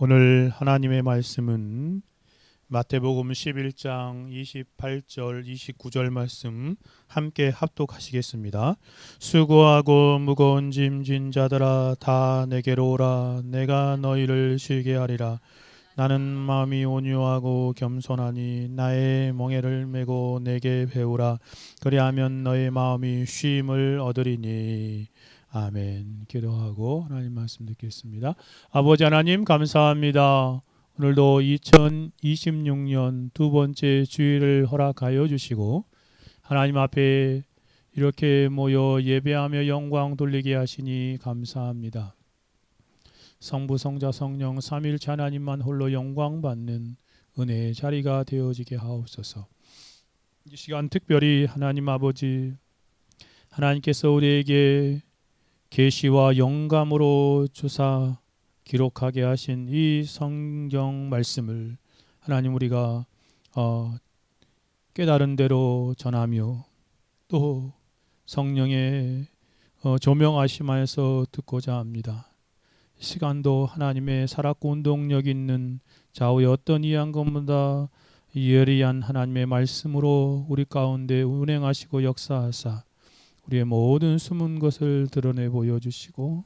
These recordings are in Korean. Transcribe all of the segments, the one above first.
오늘 하나님의 말씀은 마태복음 11장 28절 29절 말씀 함께 합독하시겠습니다. 수고하고 무거운 짐 진 자들아 다 내게로 오라. 내가 너희를 쉬게 하리라. 나는 마음이 온유하고 겸손하니 나의 멍에를 메고 내게 배우라. 그리하면 너의 마음이 쉼을 얻으리니. 아멘. 기도하고 하나님 말씀 듣겠습니다. 아버지 하나님 감사합니다. 오늘도 2026년 두 번째 주일을 허락하여 주시고 하나님 앞에 이렇게 모여 예배하며 영광 돌리게 하시니 감사합니다. 성부 성자 성령 삼위일체 하나님만 홀로 영광 받는 은혜의 자리가 되어지게 하옵소서. 이 시간 특별히 하나님 아버지, 하나님께서 우리에게 계시와 영감으로 주사 기록하게 하신 이 성경 말씀을 하나님 우리가 깨달은 대로 전하며 또 성령의 조명하심하여서 듣고자 합니다. 시간도 하나님의 살았고 운동력 있는 좌우의 어떤 이한 것보다 예리한 하나님의 말씀으로 우리 가운데 운행하시고 역사하사 우리의 모든 숨은 것을 드러내 보여주시고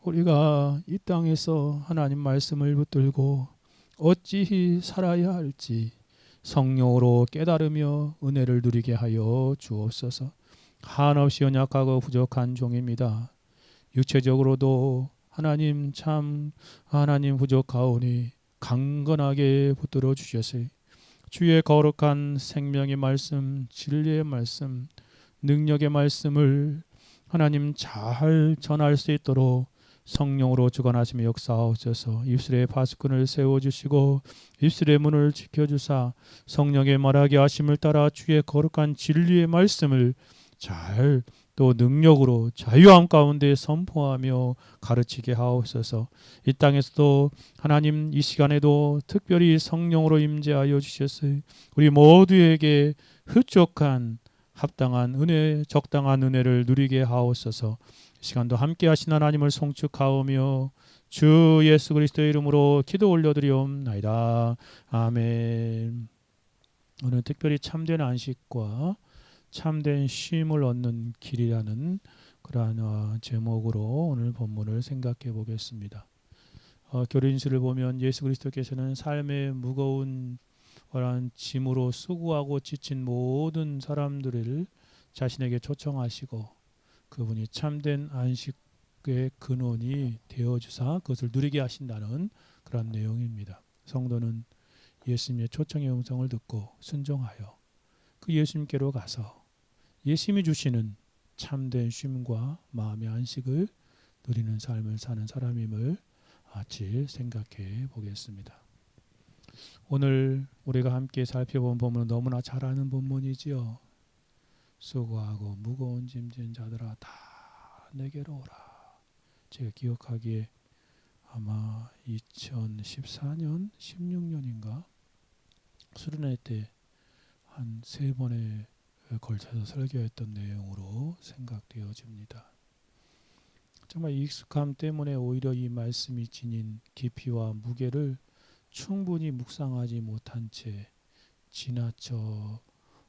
우리가 이 땅에서 하나님 말씀을 붙들고 어찌 살아야 할지 성령으로 깨달으며 은혜를 누리게 하여 주옵소서. 한없이 연약하고 부족한 종입니다. 육체적으로도 하나님 참 하나님 부족하오니 강건하게 붙들어 주셨어요. 주의 거룩한 생명의 말씀, 진리의 말씀, 능력의 말씀을 하나님 잘 전할 수 있도록 성령으로 주관하시며 역사하옵소서. 입술에 파수꾼을 세워주시고 입술의 문을 지켜주사 성령의 말하게 하심을 따라 주의 거룩한 진리의 말씀을 잘 또 능력으로 자유함 가운데 선포하며 가르치게 하옵소서. 이 땅에서도 하나님 이 시간에도 특별히 성령으로 임재하여 주셨어요. 우리 모두에게 흡족한 합당한 은혜, 적당한 은혜를 누리게 하옵소서. 이 시간도 함께 하신 하나님을 송축하오며 주 예수 그리스도의 이름으로 기도 올려드리옵나이다. 아멘. 오늘 특별히 참된 안식과 참된 쉼을 얻는 길이라는 그러한 제목으로 오늘 본문을 생각해 보겠습니다. 교린수를 보면 예수 그리스도께서는 삶의 무거운 짐으로 수고하고 지친 모든 사람들을 자신에게 초청하시고 그분이 참된 안식의 근원이 되어주사 그것을 누리게 하신다는 그런 내용입니다. 성도는 예수님의 초청의 음성을 듣고 순종하여 그 예수님께로 가서 예수님이 주시는 참된 쉼과 마음의 안식을 누리는 삶을 사는 사람임을 같이 생각해 보겠습니다. 오늘 우리가 함께 살펴본 본문은 너무나 잘 아는 본문이지요. 수고하고 무거운 짐진 자들아 다 내게로 오라. 제가 기억하기에 아마 2014년, 16년인가 수련회 때 한 3번에 걸쳐서 설교했던 내용으로 생각되어집니다. 정말 익숙함 때문에 오히려 이 말씀이 지닌 깊이와 무게를 충분히 묵상하지 못한 채 지나쳐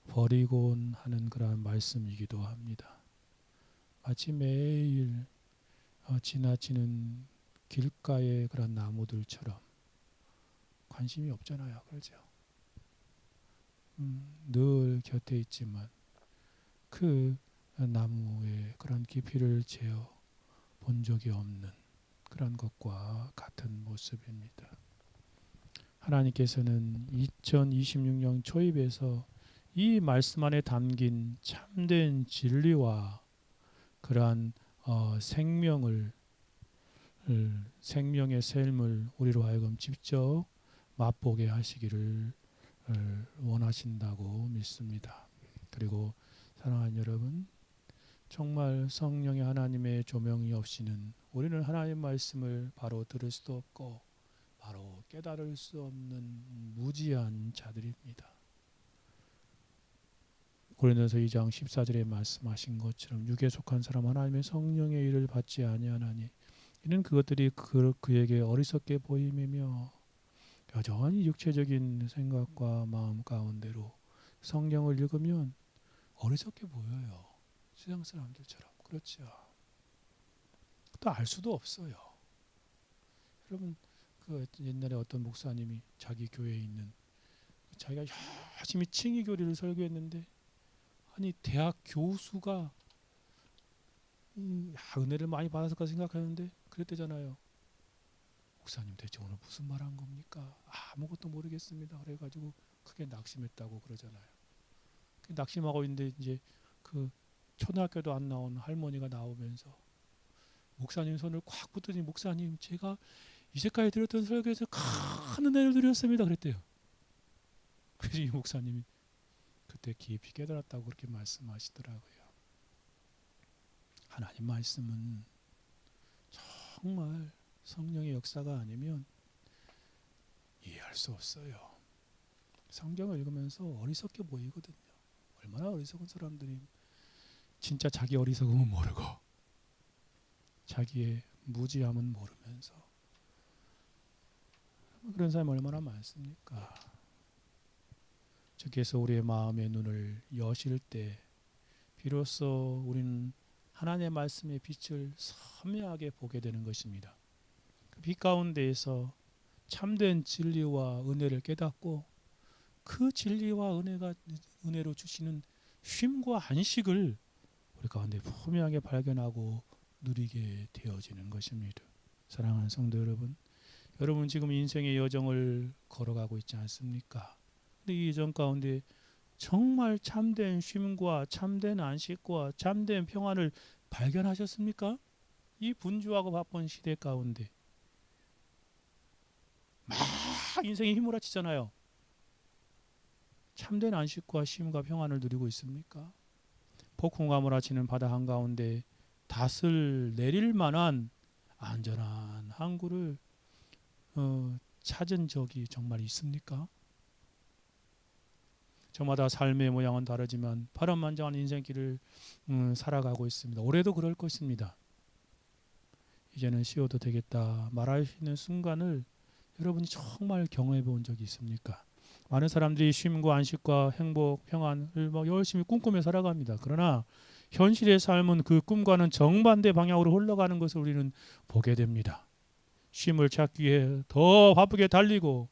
버리곤 하는 그런 말씀이기도 합니다. 마치 매일 지나치는 길가의 그런 나무들처럼 관심이 없잖아요. 그렇죠? 늘 곁에 있지만 그 나무의 그런 깊이를 재어 본 적이 없는 그런 것과 같은 모습입니다. 하나님께서는 2026년 초입에서 이 말씀 안에 담긴 참된 진리와 그러한 생명의 삶을 우리로 하여금 직접 맛보게 하시기를 원하신다고 믿습니다. 그리고 사랑하는 여러분, 정말 성령의 하나님의 조명이 없이는 우리는 하나님의 말씀을 바로 들을 수도 없고 바로 깨달을 수 없는 무지한 자들입니다. 고린도서 2장 14절에 말씀하신 것처럼 육에 속한 사람 하나님의 성령의 일을 받지 아니하나니 이는 그것들이 그에게 어리석게 보임이며 여전히 육체적인 생각과 마음 가운데로 성경을 읽으면 어리석게 보여요. 세상 사람들처럼. 그렇죠. 또 알 수도 없어요. 여러분 그 옛날에 어떤 목사님이 자기 교회에 있는 자기가 열심히 칭의 교리를 설교했는데 아니 대학 교수가 은혜를 많이 받았을까 생각하는데 그랬대잖아요. 목사님 대체 오늘 무슨 말 한 겁니까? 아무것도 모르겠습니다. 그래가지고 크게 낙심했다고 그러잖아요. 낙심하고 있는데 이제 그 초등학교도 안 나온 할머니가 나오면서 목사님 손을 꽉 붙더니 목사님 제가 이제까지 들었던 설교에서 큰 은혜를 드렸습니다. 그랬대요. 그래서 이 목사님이 그때 깊이 깨달았다고 그렇게 말씀하시더라고요. 하나님 말씀은 정말 성령의 역사가 아니면 이해할 수 없어요. 성경을 읽으면서 어리석게 보이거든요. 얼마나 어리석은 사람들이 진짜 자기 어리석음은 모르고 자기의 무지함은 모르면서 그런 사람이 얼마나 많습니까? 주께서 우리의 마음의 눈을 여실 때 비로소 우리는 하나님의 말씀의 빛을 선명하게 보게 되는 것입니다. 그 빛 가운데에서 참된 진리와 은혜를 깨닫고 그 진리와 은혜로 주시는 쉼과 안식을 우리 가운데 분명하게 발견하고 누리게 되어지는 것입니다. 사랑하는 성도 여러분, 여러분 지금 인생의 여정을 걸어가고 있지 않습니까? 근데 이 여정 가운데 정말 참된 쉼과 참된 안식과 참된 평안을 발견하셨습니까? 이 분주하고 바쁜 시대 가운데 막 인생이 휘몰아치잖아요. 참된 안식과 쉼과 평안을 누리고 있습니까? 폭풍과 몰아치는 바다 한가운데 닷을 내릴 만한 안전한 항구를 찾은 적이 정말 있습니까? 저마다 삶의 모양은 다르지만 파란만장한 인생길을 살아가고 있습니다. 올해도 그럴 것입니다. 이제는 쉬어도 되겠다 말할 수 있는 순간을 여러분이 정말 경험해 본 적이 있습니까? 많은 사람들이 쉼과 안식과 행복, 평안을 열심히 꿈꾸며 살아갑니다. 그러나 현실의 삶은 그 꿈과는 정반대 방향으로 흘러가는 것을 우리는 보게 됩니다. 쉼을 찾기 위해 더 바쁘게 달리고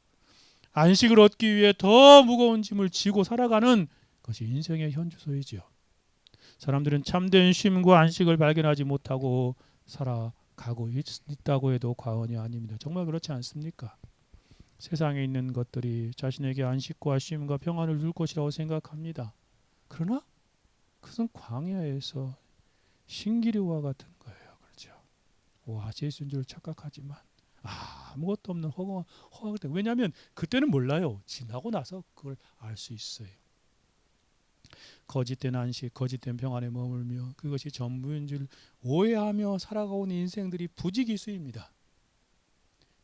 안식을 얻기 위해 더 무거운 짐을 지고 살아가는 것이 인생의 현주소이지요. 사람들은 참된 쉼과 안식을 발견하지 못하고 살아가고 있다고 해도 과언이 아닙니다. 정말 그렇지 않습니까? 세상에 있는 것들이 자신에게 안식과 쉼과 평안을 줄 것이라고 생각합니다. 그러나 그것은 광야에서 신기류와 같은 거예요. 그렇죠? 오아시스인 줄 착각하지만 아무것도 없는 허황. 왜냐하면 그때는 몰라요. 지나고 나서 그걸 알 수 있어요. 거짓된 안식, 거짓된 평안에 머물며 그것이 전부인 줄 오해하며 살아가온 인생들이 부지기수입니다.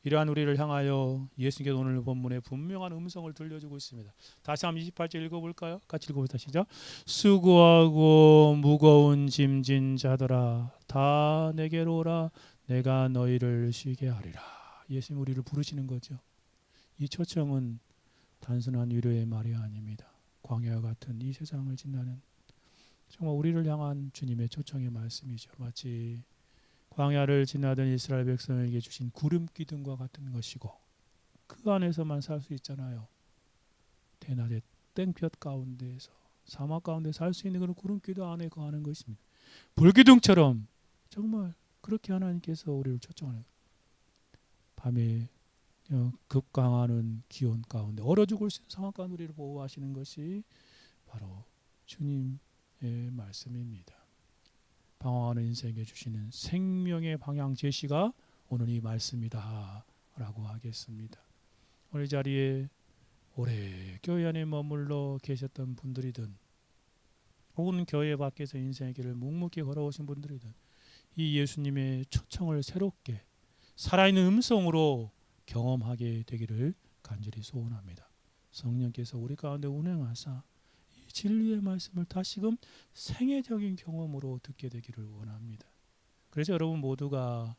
이러한 우리를 향하여 예수님께서 오늘 본문에 분명한 음성을 들려주고 있습니다. 다시 한번 28절 읽어볼까요? 같이 읽어보자. 시작. 수고하고 무거운 짐진 자들아 다 내게로 오라 내가 너희를 쉬게 하리라. 예수님 우리를 부르시는 거죠. 이 초청은 단순한 위로의 말이 아닙니다. 광야와 같은 이 세상을 지나는 정말 우리를 향한 주님의 초청의 말씀이죠. 마치 광야를 지나던 이스라엘 백성에게 주신 구름 기둥과 같은 것이고 그 안에서만 살 수 있잖아요. 대낮의 땡볕 가운데에서 사막 가운데 살 수 있는 그런 구름 기둥 안에 거하는 것입니다. 불기둥처럼 정말 그렇게 하나님께서 우리를 초청하는 밤에 급강하는 기온 가운데 얼어 죽을 수 있는 상황 가운데 우리를 보호하시는 것이 바로 주님의 말씀입니다. 방황하는 인생에게 주시는 생명의 방향 제시가 오늘 이 말씀이다 라고 하겠습니다. 오늘 이 자리에 오래 교회 안에 머물러 계셨던 분들이든 혹은 교회 밖에서 인생의 길을 묵묵히 걸어오신 분들이든 이 예수님의 초청을 새롭게 살아있는 음성으로 경험하게 되기를 간절히 소원합니다. 성령께서 우리 가운데 운행하사 이 진리의 말씀을 다시금 생애적인 경험으로 듣게 되기를 원합니다. 그래서 여러분 모두가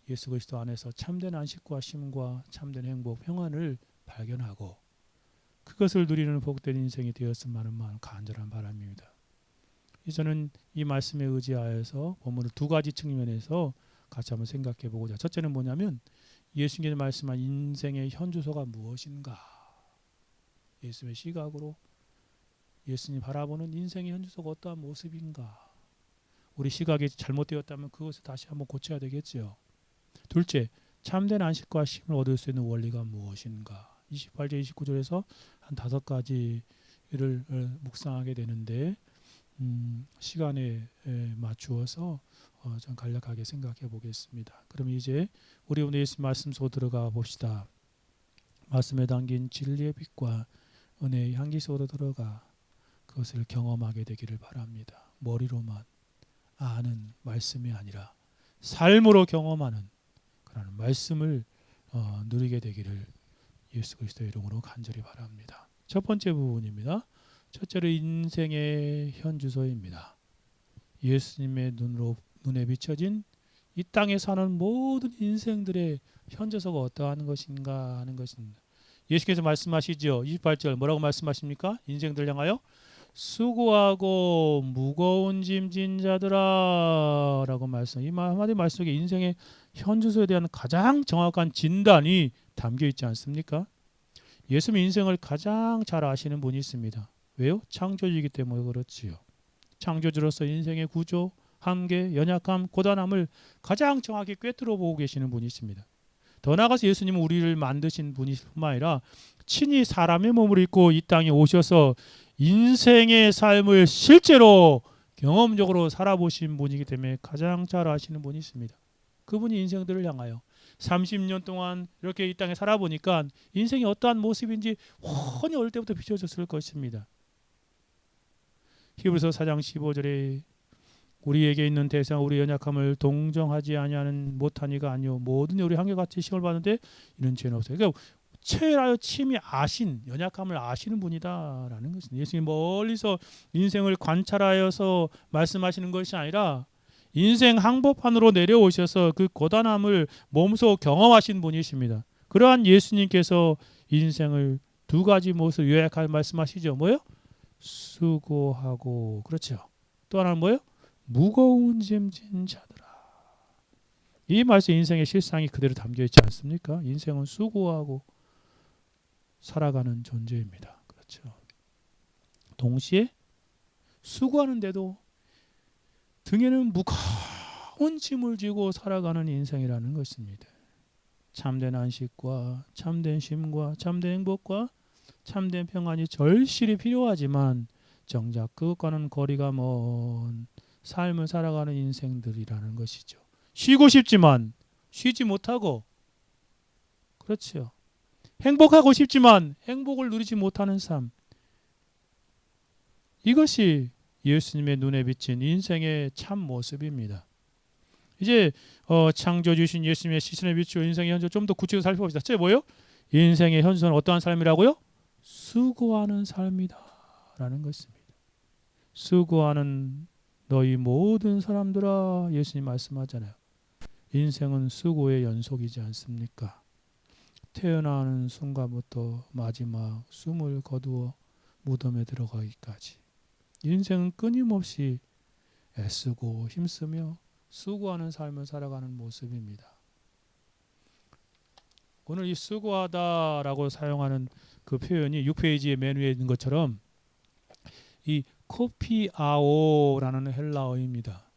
예수 그리스도 안에서 참된 안식과 쉼과 참된 행복, 평안을 발견하고 그것을 누리는 복된 인생이 되었으면 하는 간절한 바람입니다. 저는 이 말씀에 의지하여서 본문을 두 가지 측면에서 같이 한번 생각해 보고자. 첫째는 뭐냐면 예수님께서 말씀한 인생의 현주소가 무엇인가. 예수님의 시각으로 예수님 바라보는 인생의 현주소가 어떠한 모습인가. 우리 시각이 잘못되었다면 그것을 다시 한번 고쳐야 되겠죠. 둘째, 참된 안식과 쉼을 얻을 수 있는 원리가 무엇인가. 28절 29절에서 한 5가지를 묵상하게 되는데 시간에 맞추어서 좀 간략하게 생각해 보겠습니다. 그럼 이제 우리 오늘 예수 말씀 속 들어가 봅시다. 말씀에 담긴 진리의 빛과 은혜의 향기 속으로 들어가 그것을 경험하게 되기를 바랍니다. 머리로만 아는 말씀이 아니라 삶으로 경험하는 그런 말씀을 누리게 되기를 예수 그리스도의 이름으로 간절히 바랍니다. 첫 번째 부분입니다. 첫째로 인생의 현주소입니다. 예수님의 눈에 비춰진 이 땅에 사는 모든 인생들의 현주소가 어떠한 것인가 하는 것입니다. 예수께서 말씀하시죠. 28절 뭐라고 말씀하십니까? 인생들 향하여 수고하고 무거운 짐진 자들아 라고 말씀. 이 한마디 말 속에 인생의 현주소에 대한 가장 정확한 진단이 담겨 있지 않습니까? 예수님 인생을 가장 잘 아시는 분이 있습니다. 왜요? 창조주이기 때문에 그렇지요. 창조주로서 인생의 구조, 한계, 연약함, 고단함을 가장 정확히 꿰뚫어 보고 계시는 분이 있습니다. 더 나아가서 예수님은 우리를 만드신 분이뿐만 아니라 친히 사람의 몸을 입고 이 땅에 오셔서 인생의 삶을 실제로 경험적으로 살아보신 분이기 때문에 가장 잘 아시는 분이 있습니다. 그분이 인생들을 향하여 30년 동안 이렇게 이 땅에 살아보니까 인생이 어떠한 모습인지 훤히 어릴 때부터 비춰졌을 것입니다. 히브리서 4장 15절에 우리에게 있는 대상 우리 연약함을 동정하지 아니하는 못하니가 아니요 모든 우리 한결같이 시험을 받는데 이런 죄는 없어요. 그러니까 체하여 침이 아신 연약함을 아시는 분이다라는 것입니다. 예수님이 멀리서 인생을 관찰하여서 말씀하시는 것이 아니라 인생 항법판으로 내려오셔서 그 고단함을 몸소 경험하신 분이십니다. 그러한 예수님께서 인생을 두 가지 모습 요약하여 말씀하시죠. 뭐요? 수고하고 그렇죠. 또 하나는 뭐요? 무거운 짐진 자들아. 이 말씀 인생의 실상이 그대로 담겨 있지 않습니까? 인생은 수고하고 살아가는 존재입니다. 그렇죠. 동시에 수고하는데도 등에는 무거운 짐을 지고 살아가는 인생이라는 것입니다. 참된 안식과 참된 쉼과 참된 행복과 참된 평안이 절실히 필요하지만 정작 그것과는 거리가 먼 삶을 살아가는 인생들이라는 것이죠. 쉬고 싶지만 쉬지 못하고 그렇죠. 행복하고 싶지만 행복을 누리지 못하는 삶. 이것이 예수님의 눈에 비친 인생의 참 모습입니다. 이제 창조 주신 예수님의 시선에 비추어 인생의 현주 좀 더 구체적으로 살펴봅시다. 제 뭐예요? 인생의 현주는 어떠한 삶이라고요? 수고하는 삶이다라는 것입니다. 수고하는 너희 모든 사람들아 예수님 말씀하잖아요. 인생은 수고의 연속이지 않습니까? 태어나는 순간부터 마지막 숨을 거두어 무덤에 들어가기까지 인생은 끊임없이 애쓰고 힘쓰며 수고하는 삶을 살아가는 모습입니다. 오늘 이 수고하다라고 사용하는 그 표현이 6페이지의 맨 위에 있는 것처럼 이 코피아오라는 헬라어입니다.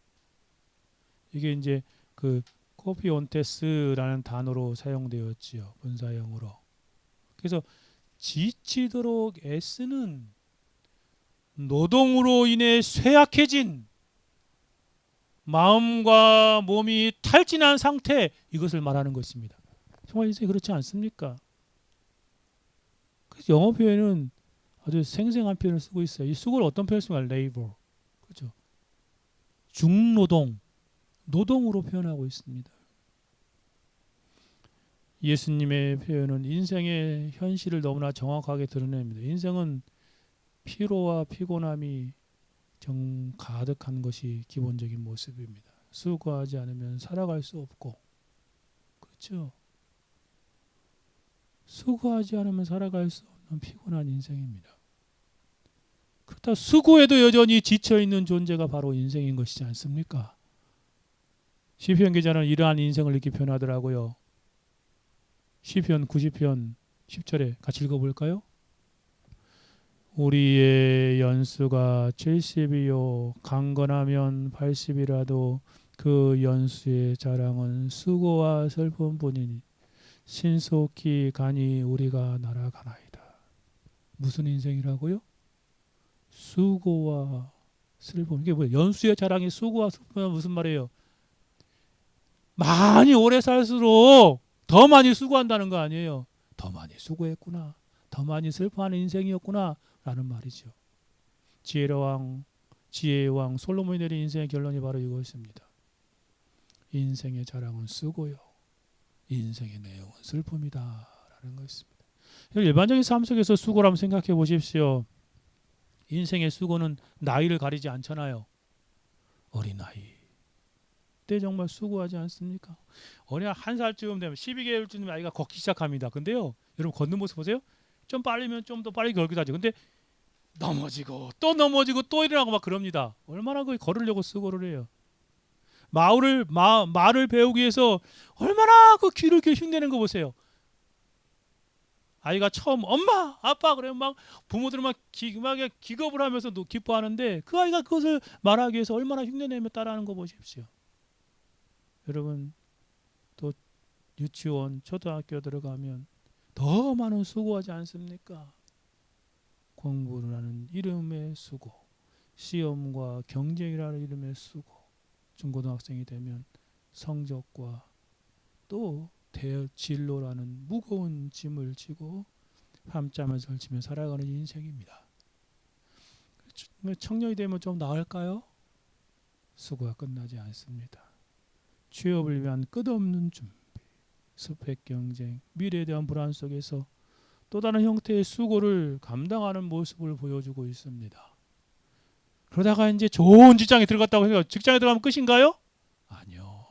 이게 이제 그 코피온테스라는 단어로 사용되었지요. 분사형으로. 그래서 지치도록 애쓰는 노동으로 인해 쇠약해진 마음과 몸이 탈진한 상태 이것을 말하는 것입니다. 정말 인생이 그렇지 않습니까? 그래서 영어 표현은 아주 생생한 표현을 쓰고 있어요. 이 수고를 어떤 표현을 쓰면 labor, 그렇죠? 중노동, 노동으로 표현하고 있습니다. 예수님의 표현은 인생의 현실을 너무나 정확하게 드러냅니다. 인생은 피로와 피곤함이 가득한 것이 기본적인 모습입니다. 수고하지 않으면 살아갈 수 없고 없죠. 수고하지 않으면 살아갈 수 없는 피곤한 인생입니다. 그렇다 수고해도 여전히 지쳐있는 존재가 바로 인생인 것이지 않습니까? 시편 기자는 이러한 인생을 이렇게 표현하더라고요. 시편 90편 10절에 같이 읽어볼까요? 우리의 연수가 70이요 강건하면 80이라도 그 연수의 자랑은 수고와 슬픔뿐이니 신속히 가니 우리가 날아가나이다. 무슨 인생이라고요? 수고와 슬픔. 이게 뭐예요? 연수의 자랑이 수고와 슬픔은 무슨 말이에요? 많이 오래 살수록 더 많이 수고한다는 거 아니에요. 더 많이 수고했구나. 더 많이 슬퍼하는 인생이었구나 라는 말이죠. 지혜의 왕 솔로몬이 내린 인생의 결론이 바로 이것입니다. 인생의 자랑은 수고요. 인생의 내용은 슬픔이다 라는 것입니다. 일반적인 삶 속에서 수고를 한번 생각해 보십시오. 인생의 수고는 나이를 가리지 않잖아요. 어린아이 때 정말 수고하지 않습니까? 어느 한 살쯤 되면 12개월쯤 되면 아이가 걷기 시작합니다. 근데요, 여러분 걷는 모습 보세요. 좀 빨리면 좀 더 빨리 걸기도 하죠. 근데 넘어지고 또 일어나고 막 그럽니다. 얼마나 그 걸으려고 수고를 해요. 말을 배우기 위해서 얼마나 그 귀를 이렇게 흉내내는 거 보세요. 아이가 처음 엄마 아빠 그러면 막 부모들은 막 기겁을 하면서 기뻐하는데 그 아이가 그것을 말하기 위해서 얼마나 흉내내며 따라하는 거 보십시오. 여러분 또 유치원 초등학교 들어가면 더 많은 수고하지 않습니까? 공부를 하는 이름의 수고, 시험과 경쟁이라는 이름의 수고, 중고등학생이 되면 성적과 또 진로라는 무거운 짐을 지고 밤잠을 설치며 살아가는 인생입니다. 청년이 되면 좀 나을까요? 수고가 끝나지 않습니다. 취업을 위한 끝없는 준비, 스펙 경쟁, 미래에 대한 불안 속에서 또 다른 형태의 수고를 감당하는 모습을 보여주고 있습니다. 그러다가 이제 좋은 직장에 들어갔다고 해서 직장에 들어가면 끝인가요? 아니요.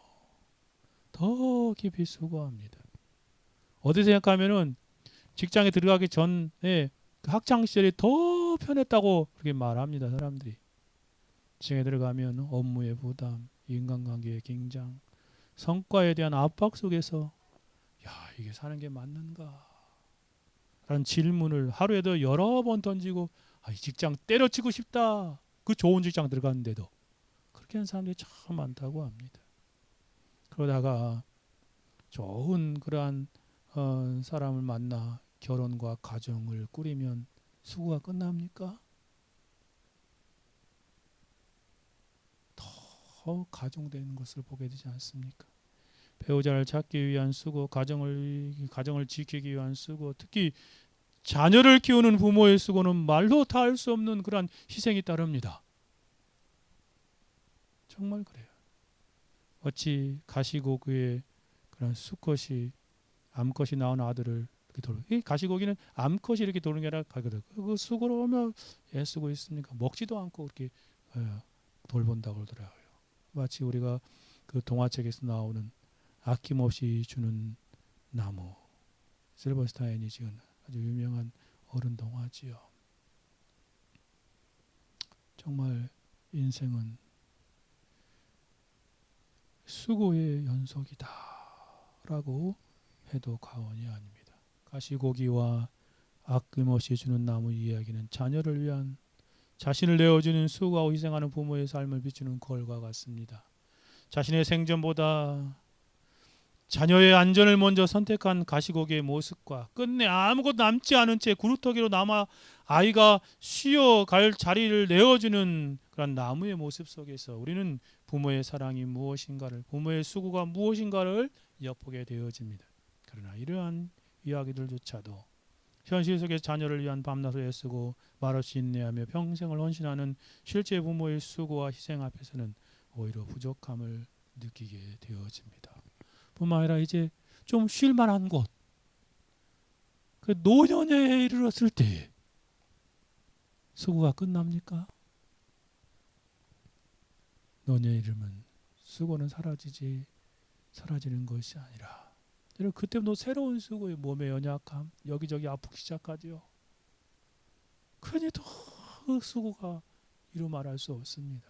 더 깊이 수고합니다. 어디 생각하면은 직장에 들어가기 전에 그 학창 시절이 더 편했다고 그렇게 말합니다. 사람들이. 직장에 들어가면 업무의 부담, 인간관계의 긴장, 성과에 대한 압박 속에서 이게 사는 게 맞는가? 라는 질문을 하루에도 여러 번 던지고 이 직장 때려치고 싶다. 그 좋은 직장 들어갔는데도 그렇게 하는 사람들이 참 많다고 합니다. 그러다가 좋은 그러한 사람을 만나 결혼과 가정을 꾸리면 수고가 끝납니까? 더 가중되는 것을 보게 되지 않습니까? 배우자를 찾기 위한 수고, 가정을 지키기 위한 수고, 특히 자녀를 키우는 부모의 수고는 말로 다 할 수 없는 그러한 희생이 따릅니다. 정말 그래요. 어찌 가시고기에 그런 수컷이 암컷이 낳은 아들을 이렇게 돌. 이 가시고기는 암컷이 이렇게 도는 게 아니라 그 수고로 얼마나 애쓰고 있습니까? 먹지도 않고 그렇게 돌본다고 그러더라고요. 마치 우리가 그 동화책에서 나오는 아낌없이 주는 나무, 실버스타인이 지은 아주 유명한 어른 동화지요. 정말 인생은 수고의 연속이다라고 해도 과언이 아닙니다. 가시고기와 아낌없이 주는 나무 이야기는 자녀를 위한 자신을 내어주는 수고하고 희생하는 부모의 삶을 비추는 걸과 같습니다. 자신의 생전보다 자녀의 안전을 먼저 선택한 가시고기의 모습과 끝내 아무것도 남지 않은 채 구루터기로 남아 아이가 쉬어갈 자리를 내어주는 그런 나무의 모습 속에서 우리는 부모의 사랑이 무엇인가를, 부모의 수고가 무엇인가를 엿보게 되어집니다. 그러나 이러한 이야기들조차도 현실 속에 자녀를 위한 밤낮을 애쓰고 말없이 인내하며 평생을 헌신하는 실제 부모의 수고와 희생 앞에서는 오히려 부족함을 느끼게 되어집니다. 뿐만 아니라 이제 좀 쉴만한 곳, 그 노년에 이르렀을 때 수고가 끝납니까? 노년에 이르면 수고는 사라지는 것이 아니라 여러분 그때부터 새로운 수고에 몸의 연약함, 여기저기 아프기 시작하죠. 그러니 또 그 수고가 이루 말할 수 없습니다.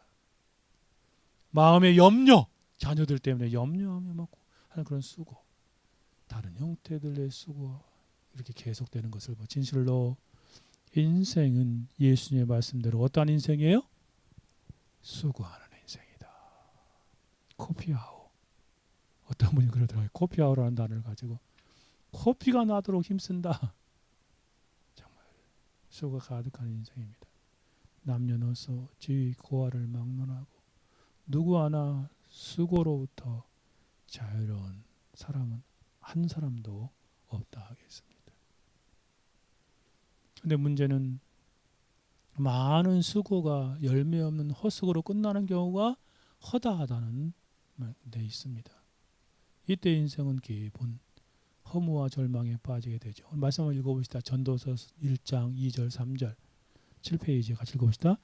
마음의 염려, 자녀들 때문에 염려하며 먹고 하는 그런 수고, 다른 형태들의 수고 이렇게 계속되는 것을 진실로 인생은 예수님의 말씀대로 어떠한 인생이에요? 수고하는 인생이다. 코피아오. 어떤 분이 그러더라고요. 코피아오라는 단어를 가지고 코피가 나도록 힘쓴다. 정말 수고가 가득한 인생입니다. 남녀노소 지위 고하를 막론하고 누구 하나 수고로부터 자유로운 사람은 한 사람도 없다 하겠습니다. 근데 문제는 많은 수고가 열매 없는 헛수고로 끝나는 경우가 허다하다는 데 있습니다. 이때 인생은 기본 허무와 절망에 빠지게 되죠. 말씀을 읽어봅시다. 전도서 1장 2절 3절 7페이지 같이 읽어봅시다.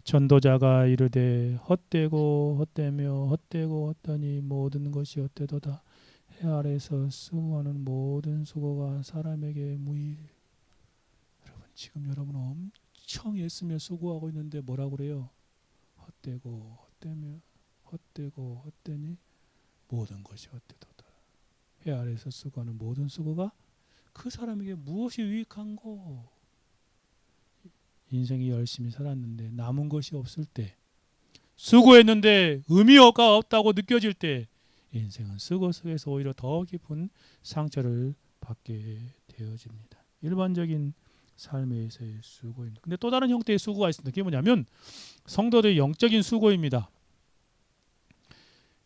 전도자가 이르되 헛되고 헛되며 헛되고 헛되니 모든 것이 헛되도다. 해 아래서 수고하는 모든 수고가 사람에게 무의. 여러분 지금 여러분 엄청 애쓰며 수고하고 있는데 뭐라고 그래요? 헛되고 헛되며 헛되고 헛되니 모든 것이 헛되도다. 해 아래서 수고하는 모든 수고가 그 사람에게 무엇이 유익한고? 인생이 열심히 살았는데 남은 것이 없을 때, 수고했는데 의미가 없다고 느껴질 때 인생은 수고 속에서 오히려 더 깊은 상처를 받게 되어집니다. 일반적인 삶에서의 수고입니다. 근데 또 다른 형태의 수고가 있습니다. 그게 뭐냐면 성도들의 영적인 수고입니다.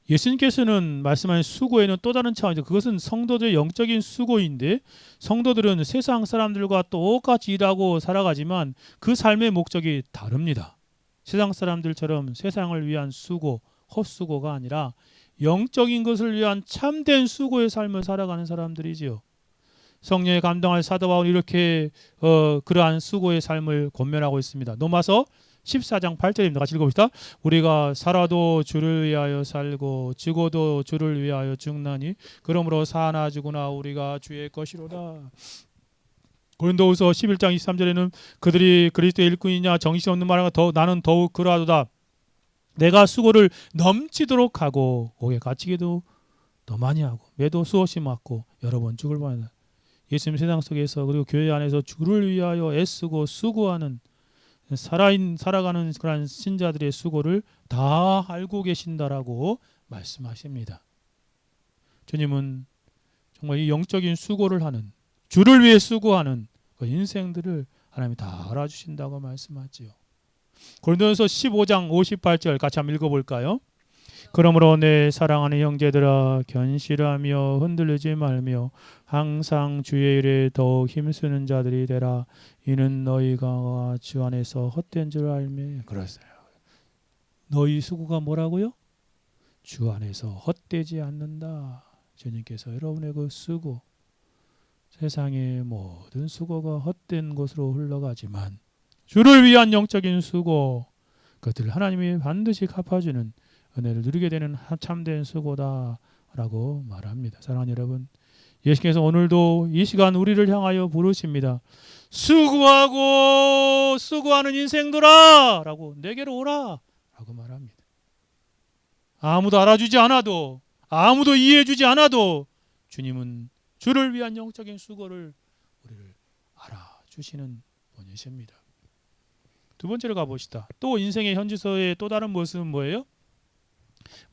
예수님께서는 말씀하신 수고에는 또 다른 차원이죠. 그것은 성도들의 영적인 수고인데, 성도들은 세상 사람들과 똑같이 일하고 살아가지만 그 삶의 목적이 다릅니다. 세상 사람들처럼 세상을 위한 수고, 헛수고가 아니라 영적인 것을 위한 참된 수고의 삶을 살아가는 사람들이지요. 성령의 감동할 사도 바울이 이렇게 그러한 수고의 삶을 권면하고 있습니다. 로마서 14장 8절입니다. 같이 읽어봅시다. 우리가 살아도 주를 위하여 살고 죽어도 주를 위하여 죽나니 그러므로 사나 죽으나 우리가 주의 것이로다. 고린도후서 11장 23절에는 그들이 그리스도의 일꾼이냐 정신없는 말하가 나는 더욱 그러하도다. 내가 수고를 넘치도록 하고 옥에 갇히기도 더 많이 하고 매도 수없이 맞고 여러 번 죽을 뻔하다. 예수님 세상 속에서 그리고 교회 안에서 주를 위하여 애쓰고 수고하는 살아가는 그런 신자들의 수고를 다 알고 계신다라고 말씀하십니다. 주님은 정말 이 영적인 수고를 하는, 주를 위해 수고하는 그 인생들을 하나님이 다 알아주신다고 말씀하지요. 고린도전서 15장 58절 같이 한번 읽어볼까요? 그러므로 내 사랑하는 형제들아 견실하며 흔들리지 말며 항상 주의 일에 더욱 힘쓰는 자들이 되라. 이는 너희가 주 안에서 헛된 줄 알매. 그랬어요. 너희 수고가 뭐라고요? 주 안에서 헛되지 않는다. 주님께서 여러분의 그 수고, 세상의 모든 수고가 헛된 것으로 흘러가지만 주를 위한 영적인 수고, 그것들을 하나님이 반드시 갚아주는 은혜를 누리게 되는 참된 수고다라고 말합니다. 사랑하는 여러분, 예수께서 오늘도 이 시간 우리를 향하여 부르십니다. 수고하고 수고하는 인생들아 라고 내게로 오라 라고 말합니다. 아무도 알아주지 않아도, 아무도 이해해주지 않아도 주님은 주를 위한 영적인 수고를 우리를 알아주시는 분이십니다. 두 번째로 가봅시다. 또 인생의 현지서의 또 다른 모습은 뭐예요?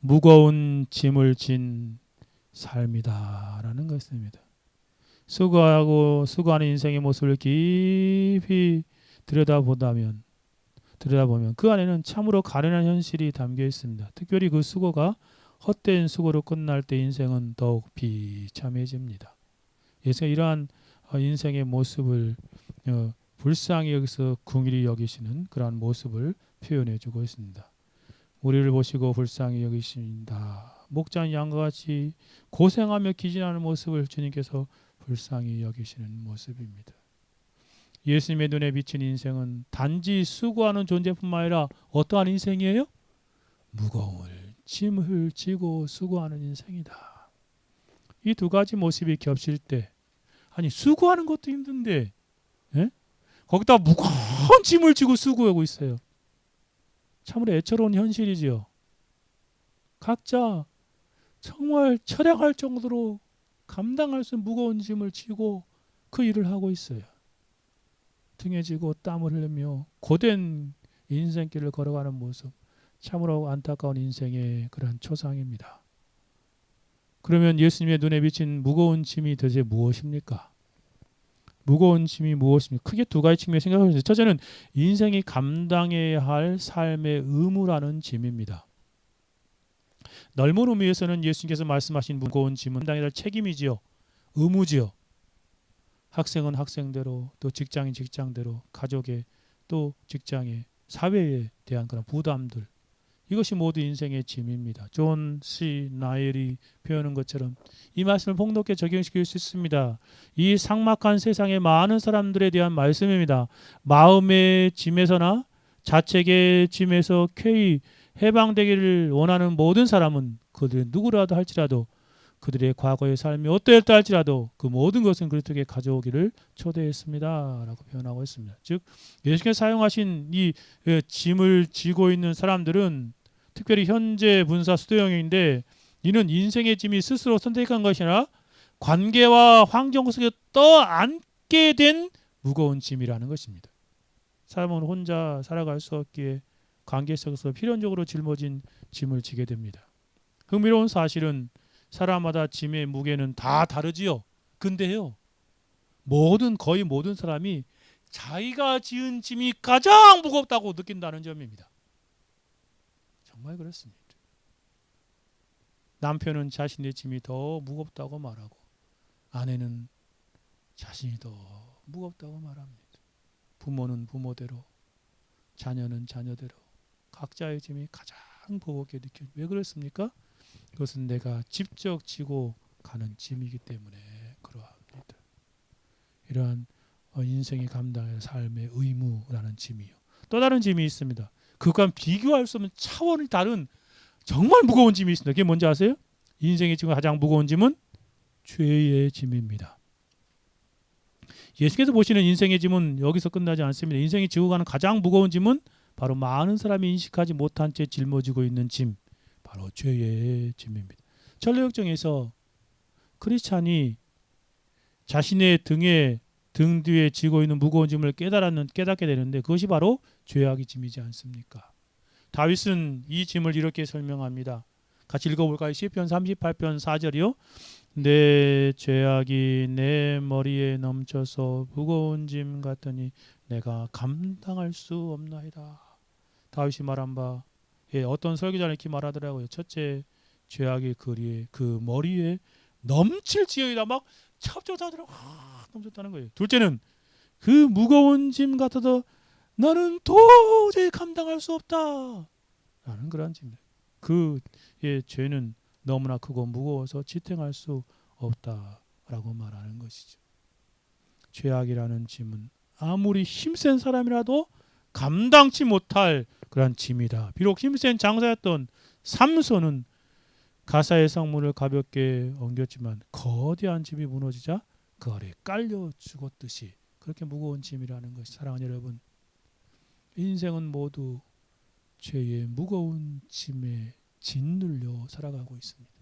무거운 짐을 진 삶이다라는 것입니다. 수고하는 인생의 모습을 깊이 들여다보면 그 안에는 참으로 가련한 현실이 담겨 있습니다. 특별히 그 수고가 헛된 수고로 끝날 때 인생은 더욱 비참해집니다. 예수가 이러한 인생의 모습을 불쌍히 여기서 긍휼히 여기시는 그러한 모습을 표현해주고 있습니다. 우리를 보시고 불쌍히 여기십니다. 목장 양과 같이 고생하며 기진하는 모습을 주님께서 불쌍히 여기시는 모습입니다. 예수님의 눈에 비친 인생은 단지 수고하는 존재뿐만 아니라 어떠한 인생이에요? 무거운 짐을 지고 수고하는 인생이다. 이 두 가지 모습이 겹칠 때, 아니 수고하는 것도 힘든데, 예? 거기다 무거운 짐을 지고 수고하고 있어요. 참으로 애처로운 현실이지요. 각자 정말 철량할 정도로 감당할 수 없는 무거운 짐을 지고 그 일을 하고 있어요. 등에 지고 땀을 흘리며 고된 인생길을 걸어가는 모습, 참으로 안타까운 인생의 그러한 초상입니다. 그러면 예수님의 눈에 비친 무거운 짐이 도대체 무엇입니까? 무거운 짐이 무엇입니까? 크게 두 가지 측면을 생각할 수 있어요. 첫째는 인생이 감당해야 할 삶의 의무라는 짐입니다. 넓은 의미에서는 예수님께서 말씀하신 무거운 짐은 감당해야 할 책임이지요. 의무지요. 학생은 학생대로, 또 직장인 직장대로, 가족의 또 직장의 사회에 대한 그런 부담들, 이것이 모두 인생의 짐입니다. 존 C. 나일이 표현한 것처럼 이 말씀을 폭넓게 적용시킬 수 있습니다. 이 삭막한 세상의 많은 사람들에 대한 말씀입니다. 마음의 짐에서나 자책의 짐에서 쾌히 해방되기를 원하는 모든 사람은 그들의 누구라도 할지라도 그들의 과거의 삶이 어떠했다 할지라도 그 모든 것은 그리스도에게 가져오기를 초대했습니다. 라고 표현하고 있습니다. 즉 예수께서 사용하신 이 짐을 지고 있는 사람들은 특별히 현재 분사 수도형인데, 이는 인생의 짐이 스스로 선택한 것이 아니라 관계와 환경 속에 떠안게 된 무거운 짐이라는 것입니다. 사람은 혼자 살아갈 수 없기에 관계 속에서 필연적으로 짊어진 짐을 지게 됩니다. 흥미로운 사실은 사람마다 짐의 무게는 다 다르지요. 근데요, 거의 모든 사람이 자기가 지은 짐이 가장 무겁다고 느낀다는 점입니다. 정말 그렇습니다. 남편은 자신의 짐이 더 무겁다고 말하고, 아내는 자신이 더 무겁다고 말합니다. 부모는 부모대로, 자녀는 자녀대로 각자의 짐이 가장 무겁게 느껴집니다. 왜 그렇습니까? 그것은 내가 직접 지고 가는 짐이기 때문에 그러합니다. 이러한 인생이 감당할 삶의 의무라는 짐이요. 또 다른 짐이 있습니다. 그것과 비교할 수 없는 차원이 다른 정말 무거운 짐이 있습니다. 그게 뭔지 아세요? 인생의 지금 가장 무거운 짐은 죄의 짐입니다. 예수께서 보시는 인생의 짐은 여기서 끝나지 않습니다. 인생이 지고 가는 가장 무거운 짐은 바로 많은 사람이 인식하지 못한 채 짊어지고 있는 짐, 바로 죄의 짐입니다. 전례역정에서 크리스찬이 자신의 등 뒤에 지고 있는 무거운 짐을 깨닫게 되는데, 그것이 바로 죄악의 짐이지 않습니까? 다윗은 이 짐을 이렇게 설명합니다. 같이 읽어볼까요? 시편 38편 4절이요. 내 죄악이 내 머리에 넘쳐서 무거운 짐 같으니 내가 감당할 수 없나이다. 다윗이 말한 바, 어떤 설교자는 이렇게 말하더라고요. 첫째, 죄악의 그 머리에 넘칠지어이다. 막 찹찹찹 넘쳤다는 거예요. 둘째는 그 무거운 짐 같아도 나는 도저히 감당할 수 없다 라는 그런 짐입니다. 그의 죄는 너무나 크고 무거워서 지탱할 수 없다라고 말하는 것이죠. 죄악이라는 짐은 아무리 힘센 사람이라도 감당치 못할 그런 짐이다. 비록 힘센 장사였던 삼손은 가사의 성문을 가볍게 엉겼지만 거대한 짐이 무너지자 그 아래에 깔려 죽었듯이 그렇게 무거운 짐이라는 것이, 사랑하는 여러분, 인생은 모두 죄의 무거운 짐에 짓눌려 살아가고 있습니다.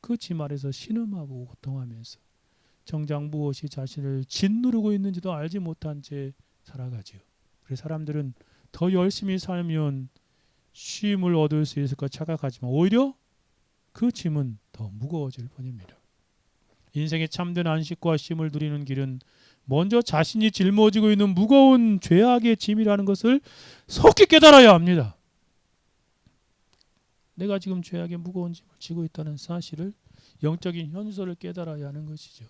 그 짐 아래서 신음하고 고통하면서 정작 무엇이 자신을 짓누르고 있는지도 알지 못한 채 살아가지요. 그래서 사람들은 더 열심히 살면 쉼을 얻을 수 있을 것 착각하지만 오히려 그 짐은 더 무거워질 뿐입니다. 인생의 참된 안식과 쉼을 누리는 길은 먼저 자신이 짊어지고 있는 무거운 죄악의 짐이라는 것을 속히 깨달아야 합니다. 내가 지금 죄악의 무거운 짐을 지고 있다는 사실을, 영적인 현실을 깨달아야 하는 것이죠.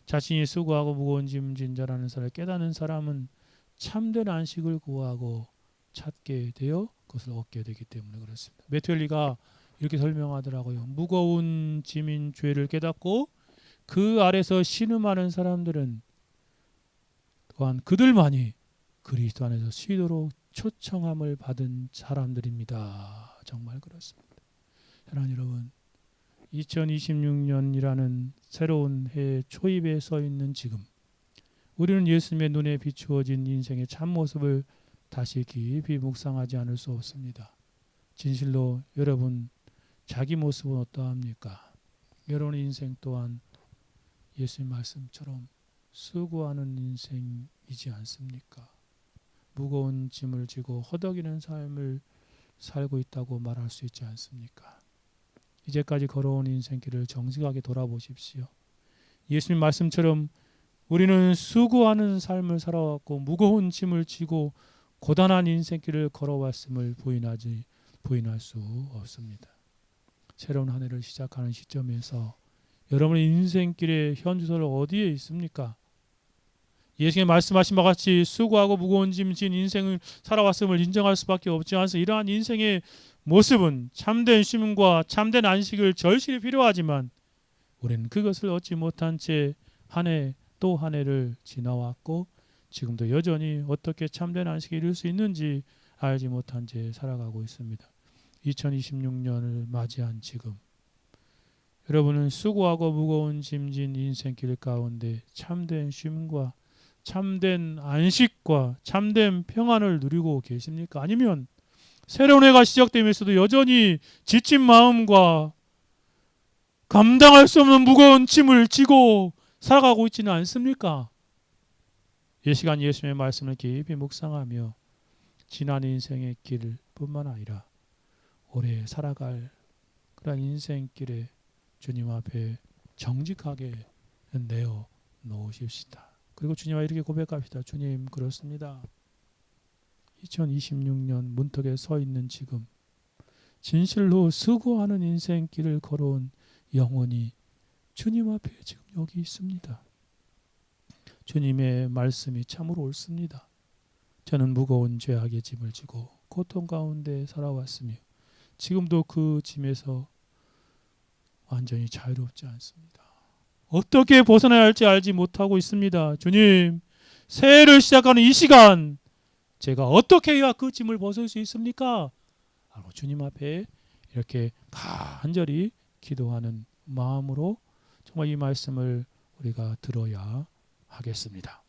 자신이 수고하고 무거운 짐 진 자라는 사실을 깨닫는 사람은 참된 안식을 구하고 찾게 되어 그것을 얻게 되기 때문에 그렇습니다. 메텔리가 이렇게 설명하더라고요. 무거운 짐인 죄를 깨닫고 그 아래서 신음하는 사람들은 또한 그들만이 그리스도 안에서 쉬도록 초청함을 받은 사람들입니다. 정말 그렇습니다. 사랑하는 여러분, 2026년이라는 새로운 해 초입에 서 있는 지금, 우리는 예수님의 눈에 비추어진 인생의 참모습을 다시 깊이 묵상하지 않을 수 없습니다. 진실로 여러분 자기 모습은 어떠합니까? 여러분의 인생 또한 예수님 말씀처럼 수고하는 인생이지 않습니까? 무거운 짐을 지고 허덕이는 삶을 살고 있다고 말할 수 있지 않습니까? 이제까지 걸어온 인생길을 정직하게 돌아보십시오. 예수님 말씀처럼 우리는 수고하는 삶을 살아왔고 무거운 짐을 지고 고단한 인생길을 걸어왔음을 부인할 수 없습니다. 새로운 한 해를 시작하는 시점에서 여러분의 인생길의 현주소를 어디에 있습니까? 예수님이 말씀하신 바와 같이 수고하고 무거운 짐 진 인생을 살아왔음을 인정할 수밖에 없지 않아서 이러한 인생의 모습은 참된 쉼과 참된 안식을 절실히 필요하지만 우리는 그것을 얻지 못한 채 한 해 또 한 해를 지나왔고 지금도 여전히 어떻게 참된 안식을 이룰 수 있는지 알지 못한 채 살아가고 있습니다. 2026년을 맞이한 지금 여러분은 수고하고 무거운 짐진 인생길 가운데 참된 쉼과 참된 안식과 참된 평안을 누리고 계십니까? 아니면 새로운 해가 시작되면서도 여전히 지친 마음과 감당할 수 없는 무거운 짐을 지고 살아가고 있지는 않습니까? 이 시간 예수님의 말씀을 깊이 묵상하며 지난 인생의 길뿐만 아니라 올해 살아갈 그런 인생길에 주님 앞에 정직하게 내어 놓으십시다. 그리고 주님 앞에 이렇게 고백합시다. 주님, 그렇습니다. 2026년 문턱에 서 있는 지금 진실로 수고하는 인생길을 걸어온 영혼이 주님 앞에 지금 여기 있습니다. 주님의 말씀이 참으로 옳습니다. 저는 무거운 죄악의 짐을 지고 고통 가운데 살아왔으며 지금도 그 짐에서 완전히 자유롭지 않습니다. 어떻게 벗어나야 할지 알지 못하고 있습니다. 주님, 새해를 시작하는 이 시간 제가 어떻게 해야 그 짐을 벗을 수 있습니까? 주님 앞에 이렇게 간절히 기도하는 마음으로 정말 이 말씀을 우리가 들어야 하겠습니다.